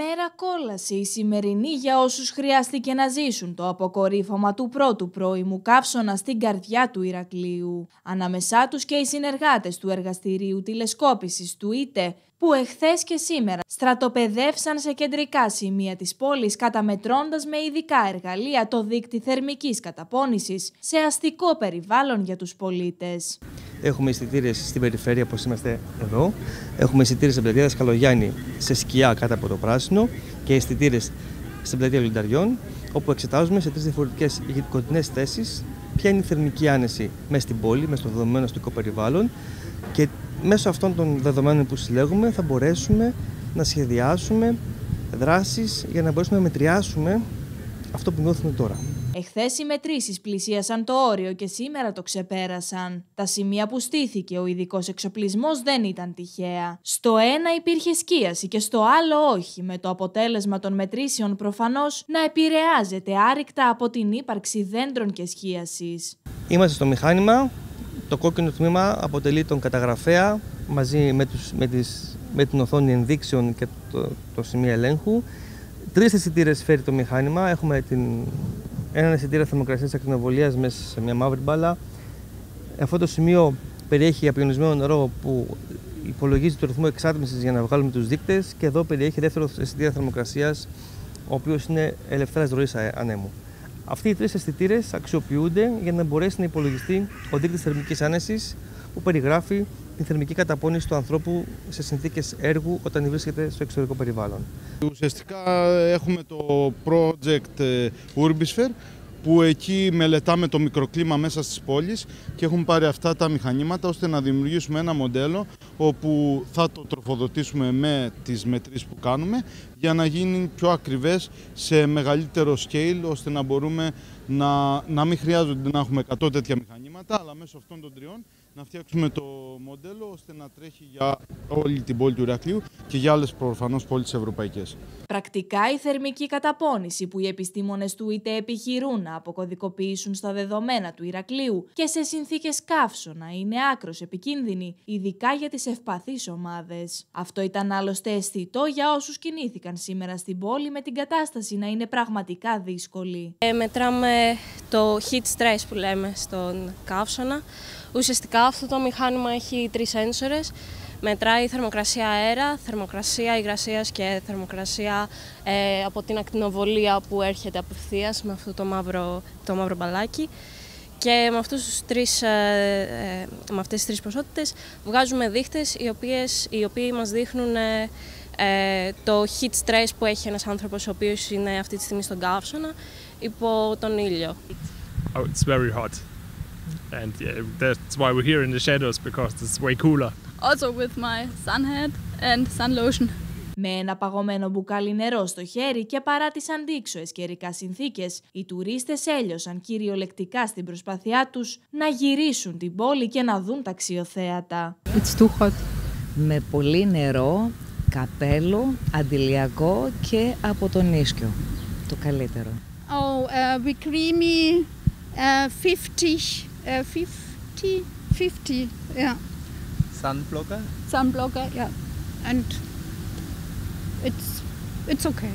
Μέρα κόλαση η σημερινή για όσους χρειάστηκε να ζήσουν το αποκορύφωμα του πρώτου πρώιμου καύσωνα στην καρδιά του Ηρακλείου. Ανάμεσά τους και οι συνεργάτες του εργαστηρίου τηλεσκόπησης του ΙΤΕ, που εχθές και σήμερα στρατοπεδεύσαν σε κεντρικά σημεία της πόλης, καταμετρώντας με ειδικά εργαλεία το δίκτυ θερμικής καταπώνησης σε αστικό περιβάλλον για τους πολίτες. Έχουμε εισιτήρες στην περιφέρεια, όπως είμαστε εδώ. Έχουμε εισιτήρες στην πλατεία Δασκαλογιάννη σε σκιά κάτω από το πράσινο και εισιτήρες στην πλατεία Λινταριών, όπου εξετάζουμε σε 3 διαφορετικές κοντινές θέσεις ποια είναι η θερμική άνεση μέσα στην πόλη, μέσα στο δεδομένο αστικό περιβάλλον, και μέσω αυτών των δεδομένων που συλλέγουμε θα μπορέσουμε να σχεδιάσουμε δράσεις για να μπορέσουμε να μετριάσουμε αυτό που νιώθουμε τώρα. Εχθές οι μετρήσεις πλησίασαν το όριο και σήμερα το ξεπέρασαν. Τα σημεία που στήθηκε ο ειδικός εξοπλισμός δεν ήταν τυχαία. Στο ένα υπήρχε σκίαση και στο άλλο όχι, με το αποτέλεσμα των μετρήσεων προφανώς να επηρεάζεται άρρηκτα από την ύπαρξη δέντρων και σκίασης. Είμαστε στο μηχάνημα. Το κόκκινο τμήμα αποτελεί τον καταγραφέα μαζί με την οθόνη ενδείξεων και το σημείο ελέγχου. 3 αισθητήρες φέρει το μηχάνημα. Έχουμε έναν αισθητήρα θερμοκρασίας ακτινοβολίας μέσα σε μια μαύρη μπάλα. Αυτό το σημείο περιέχει απιονισμένο νερό που υπολογίζει το ρυθμό εξάτμισης για να βγάλουμε τους δείκτες, και εδώ περιέχει δεύτερο αισθητήρα θερμοκρασίας, ο οποίος είναι ελευθέρας ροής ανέμου. Αυτοί οι 3 αισθητήρες αξιοποιούνται για να μπορέσει να υπολογιστεί ο δείκτης θερμικής άνεσης, που περιγράφει την θερμική καταπώνηση του ανθρώπου σε συνθήκες έργου όταν βρίσκεται στο εξωτερικό περιβάλλον. Ουσιαστικά έχουμε το project Urbisphere, που εκεί μελετάμε το μικροκλίμα μέσα στις πόλεις και έχουμε πάρει αυτά τα μηχανήματα ώστε να δημιουργήσουμε ένα μοντέλο όπου θα το τροφοδοτήσουμε με τις μετρήσεις που κάνουμε για να γίνει πιο ακριβές σε μεγαλύτερο scale, ώστε να μπορούμε να μην χρειάζονται να έχουμε 100 τέτοια μηχανήματα, αλλά μέσω αυτών των 3 να φτιάξουμε το μοντέλο ώστε να τρέχει για όλη την πόλη του Ηρακλείου και για άλλες προφανώς πόλεις ευρωπαϊκές. Πρακτικά η θερμική καταπώνηση που οι επιστήμονες του ΙΤΕ επιχειρούν να αποκωδικοποιήσουν στα δεδομένα του Ηρακλείου και σε συνθήκες καύσωνα είναι άκρως επικίνδυνη, ειδικά για τις ευπαθείς ομάδες. Αυτό ήταν άλλωστε αισθητό για όσους κινήθηκαν σήμερα στην πόλη, με την κατάσταση να είναι πραγματικά δύσκολη. Μετράμε το heat stress που λέμε στον καύσωνα. Ουσιαστικά αυτό το μηχάνημα έχει 3 σένσορες. Μετράει θερμοκρασία αέρα, θερμοκρασία υγρασίας και θερμοκρασία από την ακτινοβολία που έρχεται απευθείας με αυτό το μαύρο μπαλάκι. Και με αυτές τις 3 ποσότητες βγάζουμε δείχτες οι οποίοι μας δείχνουν το heat stress που έχει ένας άνθρωπος ο οποίος είναι αυτή τη στιγμή στον καύσωνα υπό τον ήλιο. Oh, it's very hot. And yeah, that's why we're here in the shadows, because it's way cooler. Also with my sun hat and sun lotion. Με ένα παγωμένο μπουκάλι νερό στο χέρι και παρά τις αντίξωες καιρικά συνθήκες, οι τουρίστες έλειωσαν κυριολεκτικά στην προσπάθειά τους να γυρίσουν την πόλη και να δουν τα αξιοθέατα. It's too hot. Με πολύ νερό, καπέλο, αντιλιακό και από τον ίσκιο. Το καλύτερο. Oh, we creamy 50, yeah. Sunblocker? Sunblocker, yeah. And it's okay.